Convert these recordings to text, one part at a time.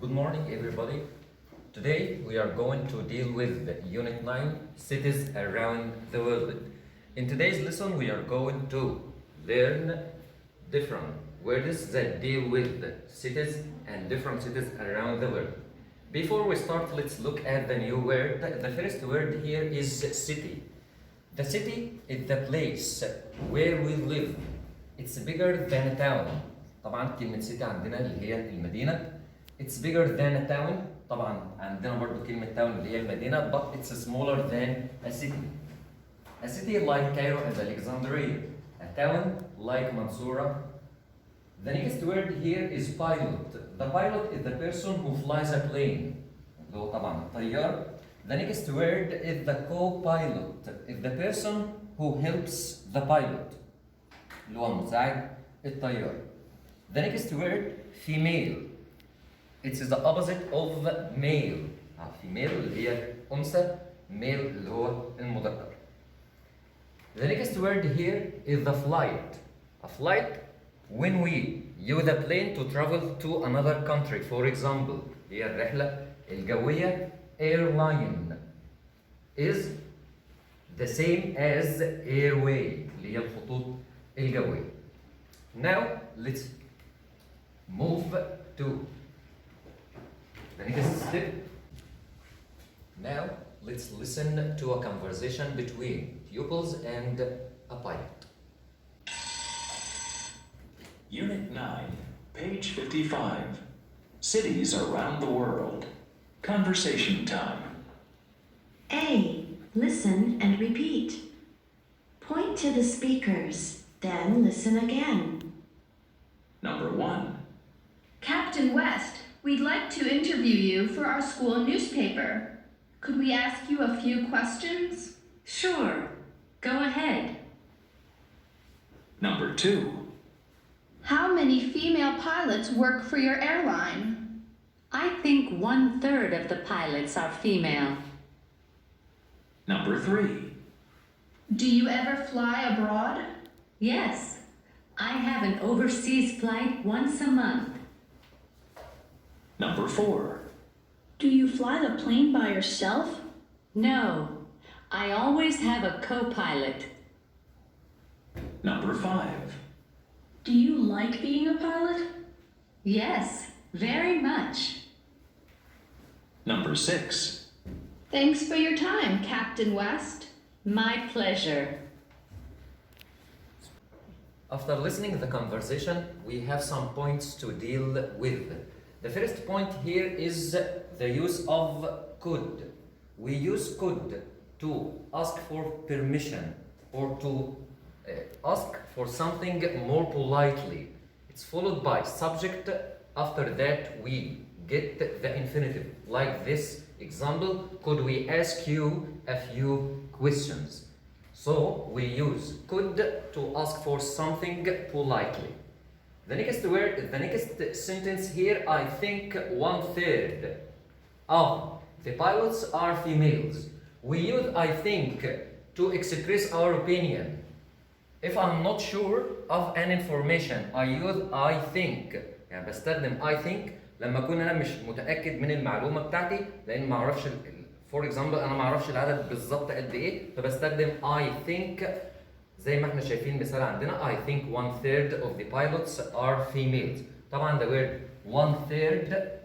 Good morning, everybody. Today we are going to deal with Unit 9 cities around the world. In today's lesson, we are going to learn different words that deal with cities and different cities around the world. Before we start, let's look at the new word. The first word here is city. The city is the place where we live. It's bigger than a town. طبعا كلمة city عندنا اللي هي المدينة. It's bigger than a town. طبعا عندنا برضو كلمة town اللي هي المدينة, but it's smaller than a city. A city like Cairo and Alexandria. A town like Mansoura. The next word here is pilot. The pilot is the person who flies a plane. اللي هو طبعا الطيار. The next word is the co-pilot. Is the person who helps the pilot. اللي هو مساعد الطيار. The next word female. It's the opposite of male. Female اللي هي أنثى, male اللي هو المذكر. The next word here is the flight. A flight when we use a plane to travel to another country. For example, هي الرحلة الجوية. Airline is the same as airway اللي هي الخطوط الجوية. Now let's move to the next step. Now let's listen to a conversation between pupils and a pilot. Unit 9, page 55. Cities around the world. Conversation time. A. Listen and repeat. Point to the speakers, then listen again. Number 1. Captain West, we'd like to interview you for our school newspaper. Could we ask you a few questions? Sure. Go ahead. Number 2. How many female pilots work for your airline? I think 1/3 of the pilots are female. Number 3. Do you ever fly abroad? Yes, I have an overseas flight once a month. Number 4. Do you fly the plane by yourself? No, I always have a co-pilot. Number 5. Do you like being a pilot? Yes, very much. Number 6. Thanks for your time, Captain West. My pleasure. After listening to the conversation, we have some points to deal with. The first point here is the use of could. We use could to ask for permission or to ask for something more politely. It's followed by subject. After that, we get the infinitive. Like this example, could we ask you a few questions? So we use could to ask for something politely. The next sentence here, I think 1/3 of the pilots are females. We use I think to express our opinion. If I'm not sure of an information, I use I think. يعني بستخدم I think لما أكون أنا مش متأكد من المعلومة بتاعتي، لأن ما أعرفش for example أنا ما أعرفش العدد بالظبط قد إيه، فبستخدم I think. زي ما احنا شايفين مثال عندنا I think 1/3 of the pilots are females. طبعا the word 1/3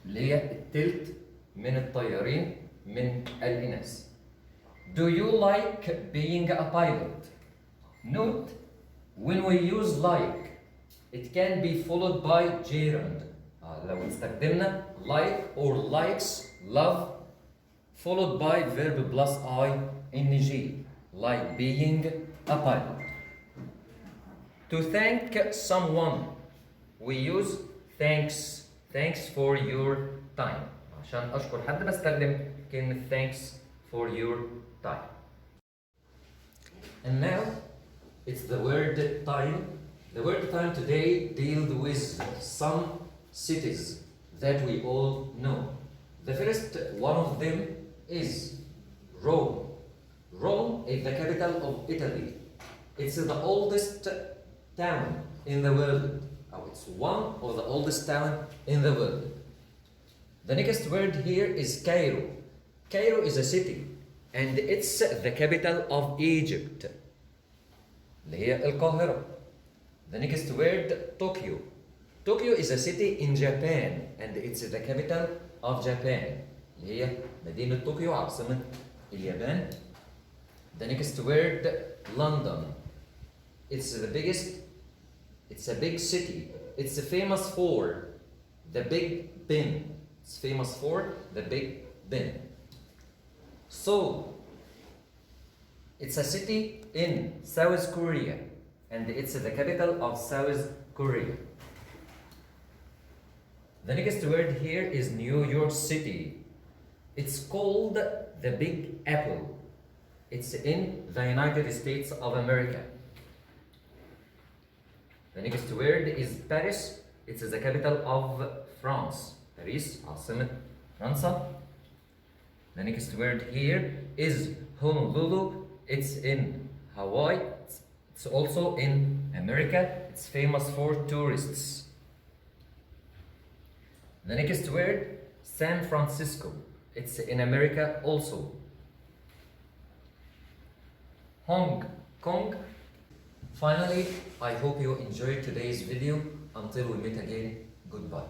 اللي هي التلت من الطيارين من الإناث. Do you like being a pilot? Note, when we use like, it can be followed by gerund. لو استخدمنا like or likes, love, followed by verb plus ing, like being a pilot. To thank someone, we use thanks. Thanks for your time. عشان أشكر حد بستخدم كلمة thanks for your time. And now, it's the word time. The word time today deals with some cities that we all know. The first one of them is Rome. Rome is the capital of Italy. It's the oldest town in the world. Oh, it's one of the oldest town in the world. The next word here is Cairo. Cairo is a city and it's the capital of Egypt. اللي هي القاهرة. The next word Tokyo. Tokyo is a city in Japan and it's the capital of Japan. اللي هي مدينة طوكيو عاصمة اليابان. The next word London. It's a big city. It's famous for the Big Ben. It's famous for the Big Ben. Seoul. It's a city in South Korea and it's the capital of South Korea. The next word here is New York City. It's called the Big Apple. It's in the United States of America. The next word is Paris. It's the capital of France. Paris, عاصمة فرنسا. The next word here is Honolulu. It's in Hawaii. It's also in America. It's famous for tourists. The next word, San Francisco. It's in America also. Hong Kong. Finally, I hope you enjoyed today's video. Until we meet again, goodbye.